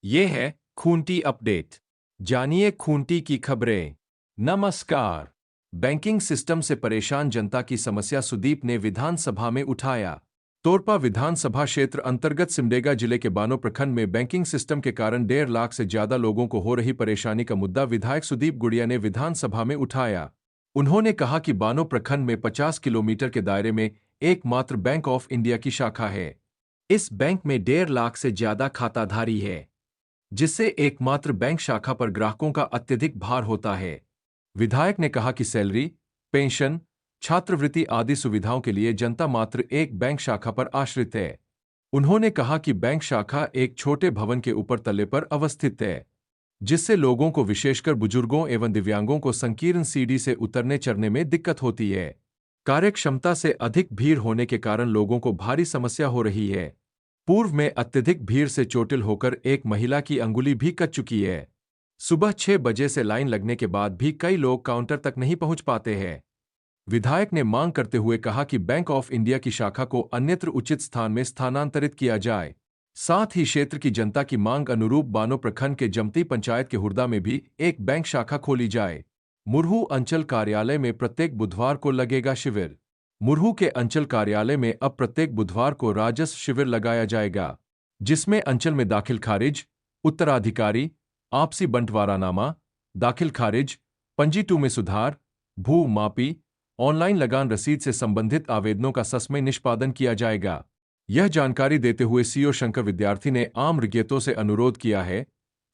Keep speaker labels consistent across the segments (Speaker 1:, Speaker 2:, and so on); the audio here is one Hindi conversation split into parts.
Speaker 1: ये है खूंटी अपडेट। जानिए खूंटी की खबरें। नमस्कार। बैंकिंग सिस्टम से परेशान जनता की समस्या सुदीप ने विधानसभा में उठाया। तोरपा विधानसभा क्षेत्र अंतर्गत सिमडेगा जिले के बानो प्रखंड में बैंकिंग सिस्टम के कारण 1.5 लाख से ज्यादा लोगों को हो रही परेशानी का मुद्दा विधायक सुदीप गुड़िया ने विधानसभा में उठाया। उन्होंने कहा कि बानो प्रखंड में 50 किलोमीटर के दायरे में एकमात्र बैंक ऑफ इंडिया की शाखा है। इस बैंक में 1.5 लाख से ज्यादा खाताधारी है, जिससे एकमात्र बैंक शाखा पर ग्राहकों का अत्यधिक भार होता है। विधायक ने कहा कि सैलरी, पेंशन, छात्रवृत्ति आदि सुविधाओं के लिए जनता मात्र एक बैंक शाखा पर आश्रित है। उन्होंने कहा कि बैंक शाखा एक छोटे भवन के ऊपर तल्ले पर अवस्थित है, जिससे लोगों को विशेषकर बुजुर्गों एवं दिव्यांगों को संकीर्ण सीढ़ी से उतरने चढ़ने में दिक्कत होती है। कार्यक्षमता से अधिक भीड़ होने के कारण लोगों को भारी समस्या हो रही है। पूर्व में अत्यधिक भीड़ से चोटिल होकर एक महिला की अंगुली भी कट चुकी है। सुबह 6 बजे से लाइन लगने के बाद भी कई लोग काउंटर तक नहीं पहुंच पाते हैं। विधायक ने मांग करते हुए कहा कि बैंक ऑफ इंडिया की शाखा को अन्यत्र उचित स्थान में स्थानांतरित किया जाए। साथ ही क्षेत्र की जनता की मांग अनुरूप बानो प्रखंड के जमती पंचायत के हुरदा में भी एक बैंक शाखा खोली जाए। मुरहू अंचल कार्यालय में प्रत्येक बुधवार को लगेगा शिविर। मुरहू के अंचल कार्यालय में अब प्रत्येक बुधवार को राजस्व शिविर लगाया जाएगा, जिसमें अंचल में दाखिल खारिज, उत्तराधिकारी, आपसी बंटवारानामा, दाखिल खारिज, पंजी 2 में सुधार, भू मापी, ऑनलाइन लगान रसीद से संबंधित आवेदनों का ससमय निष्पादन किया जाएगा। यह जानकारी देते हुए सीओ शंकर विद्यार्थी ने आम नागरिकों से अनुरोध किया है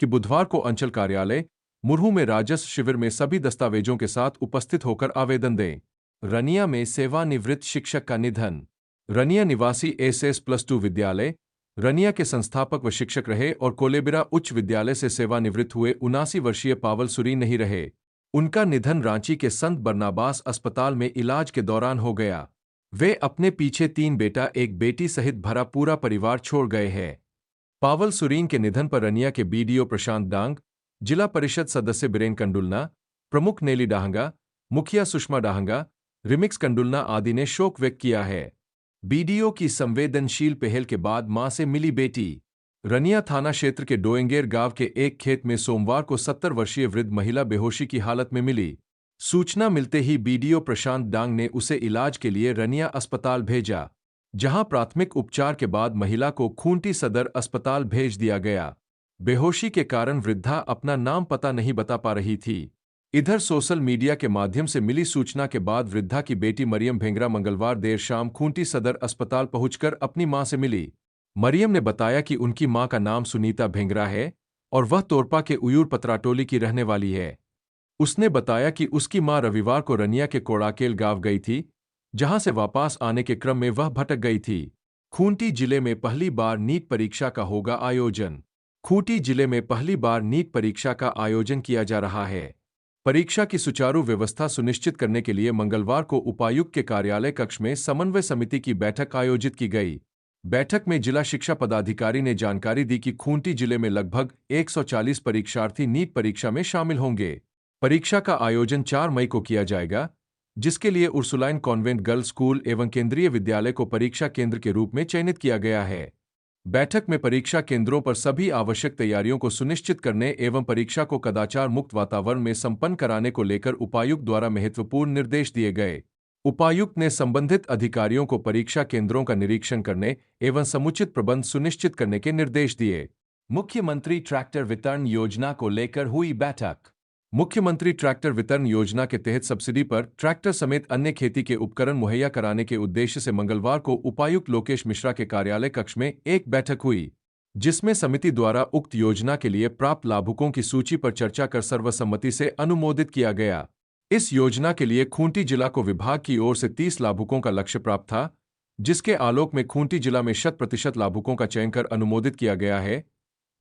Speaker 1: कि बुधवार को अंचल कार्यालय मुरहू में राजस्व शिविर में सभी दस्तावेजों के साथ उपस्थित होकर आवेदन दें। रनिया में सेवानिवृत्त शिक्षक का निधन। रनिया निवासी SS+2 विद्यालय रनिया के संस्थापक व शिक्षक रहे और कोलेबिरा उच्च विद्यालय से सेवानिवृत्त हुए 79 वर्षीय पावल सुरीन नहीं रहे। उनका निधन रांची के संत बरनाबास अस्पताल में इलाज के दौरान हो गया। वे अपने पीछे 3 बेटा एक बेटी सहित भरा पूरा परिवार छोड़ गए हैं। पावल सुरीन के निधन पर रनिया के BDO प्रशांत डांग, जिला परिषद सदस्य बिरेन कंडुलना, प्रमुख नेली डाहंगा, मुखिया सुषमा डाहंगा, रिमिक्स कंडुलना आदि ने शोक व्यक्त किया है। BDO की संवेदनशील पहल के बाद मां से मिली बेटी। रनिया थाना क्षेत्र के डोएंगेर गांव के एक खेत में सोमवार को 70 वर्षीय वृद्ध महिला बेहोशी की हालत में मिली। सूचना मिलते ही BDO प्रशांत डांग ने उसे इलाज के लिए रनिया अस्पताल भेजा, जहां प्राथमिक उपचार के बाद महिला को खूंटी सदर अस्पताल भेज दिया गया। बेहोशी के कारण वृद्धा अपना नाम पता नहीं बता पा रही थी। इधर सोशल मीडिया के माध्यम से मिली सूचना के बाद वृद्धा की बेटी मरियम भेंगरा मंगलवार देर शाम खूंटी सदर अस्पताल पहुंचकर अपनी मां से मिली। मरियम ने बताया कि उनकी मां का नाम सुनीता भेंगरा है और वह तोरपा के उयूर पतराटोली की रहने वाली है। उसने बताया कि उसकी मां रविवार को रनिया के कोड़ाकेल गांव गई थी, जहां से वापस आने के क्रम में वह भटक गई थी। खूंटी जिले में पहली बार नीट परीक्षा का होगा आयोजन। खूंटी जिले में पहली बार नीट परीक्षा का आयोजन किया जा रहा है। परीक्षा की सुचारू व्यवस्था सुनिश्चित करने के लिए मंगलवार को उपायुक्त के कार्यालय कक्ष में समन्वय समिति की बैठक आयोजित की गई। बैठक में जिला शिक्षा पदाधिकारी ने जानकारी दी कि खूंटी जिले में लगभग 140 परीक्षार्थी नीट परीक्षा में शामिल होंगे। परीक्षा का आयोजन 4 मई को किया जाएगा, जिसके लिए उर्सुलाइन कॉन्वेंट गर्ल्स स्कूल एवं केंद्रीय विद्यालय को परीक्षा केंद्र के रूप में चयनित किया गया है। बैठक में परीक्षा केंद्रों पर सभी आवश्यक तैयारियों को सुनिश्चित करने एवं परीक्षा को कदाचार मुक्त वातावरण में संपन्न कराने को लेकर उपायुक्त द्वारा महत्वपूर्ण निर्देश दिए गए। उपायुक्त ने संबंधित अधिकारियों को परीक्षा केंद्रों का निरीक्षण करने एवं समुचित प्रबंध सुनिश्चित करने के निर्देश दिए। मुख्यमंत्री ट्रैक्टर वितरण योजना को लेकर हुई बैठक। मुख्यमंत्री ट्रैक्टर वितरण योजना के तहत सब्सिडी पर ट्रैक्टर समेत अन्य खेती के उपकरण मुहैया कराने के उद्देश्य से मंगलवार को उपायुक्त लोकेश मिश्रा के कार्यालय कक्ष में एक बैठक हुई, जिसमें समिति द्वारा उक्त योजना के लिए प्राप्त लाभुकों की सूची पर चर्चा कर सर्वसम्मति से अनुमोदित किया गया। इस योजना के लिए खूंटी जिला को विभाग की ओर से 30 लाभुकों का लक्ष्य प्राप्त था, जिसके आलोक में खूंटी जिला में 100% लाभुकों का चयन कर अनुमोदित किया गया है,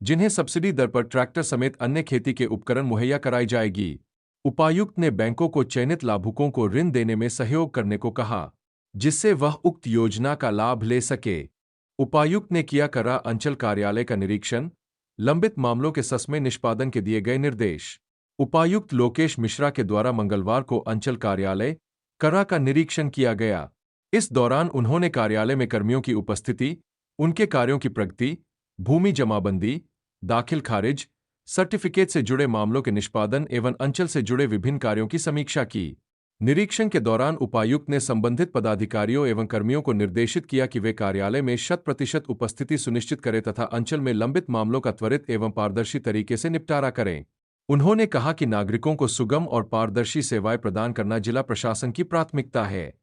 Speaker 1: जिन्हें सब्सिडी दर पर ट्रैक्टर समेत अन्य खेती के उपकरण मुहैया कराई जाएगी। उपायुक्त ने बैंकों को चयनित लाभुकों को ऋण देने में सहयोग करने को कहा, जिससे वह उक्त योजना का लाभ ले सके। उपायुक्त ने किया करा अंचल कार्यालय का निरीक्षण, लंबित मामलों के ससमय निष्पादन के दिए गए निर्देश। उपायुक्त लोकेश मिश्रा के द्वारा मंगलवार को अंचल कार्यालय करा का निरीक्षण किया गया। इस दौरान उन्होंने कार्यालय में कर्मियों की उपस्थिति, उनके कार्यों की प्रगति, भूमि जमाबंदी, दाखिल खारिज, सर्टिफिकेट से जुड़े मामलों के निष्पादन एवं अंचल से जुड़े विभिन्न कार्यों की समीक्षा की। निरीक्षण के दौरान उपायुक्त ने संबंधित पदाधिकारियों एवं कर्मियों को निर्देशित किया कि वे कार्यालय में 100% उपस्थिति सुनिश्चित करें तथा अंचल में लंबित मामलों का त्वरित एवं पारदर्शी तरीके से निपटारा करें। उन्होंने कहा कि नागरिकों को सुगम और पारदर्शी सेवाएं प्रदान करना जिला प्रशासन की प्राथमिकता है।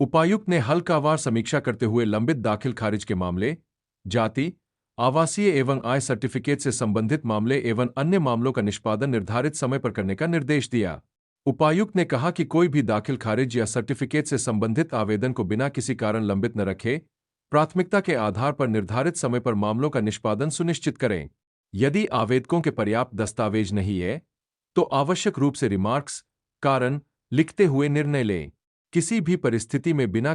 Speaker 1: उपायुक्त ने हल्कावार समीक्षा करते हुए लंबित दाखिल खारिज के मामले, जाति, आवासीय एवं आय सर्टिफिकेट से संबंधित मामले एवं अन्य मामलों का निष्पादन निर्धारित समय पर करने का निर्देश दिया। उपायुक्त ने कहा कि कोई भी दाखिल खारिज या सर्टिफिकेट से संबंधित आवेदन को बिना किसी कारण लंबित न रखे, प्राथमिकता के आधार पर निर्धारित समय पर मामलों का निष्पादन सुनिश्चित करें। यदि आवेदकों के पर्याप्त दस्तावेज नहीं है, तो आवश्यक रूप से रिमार्क्स, कारण लिखते हुए निर्णय लें। किसी भी परिस्थिति में बिना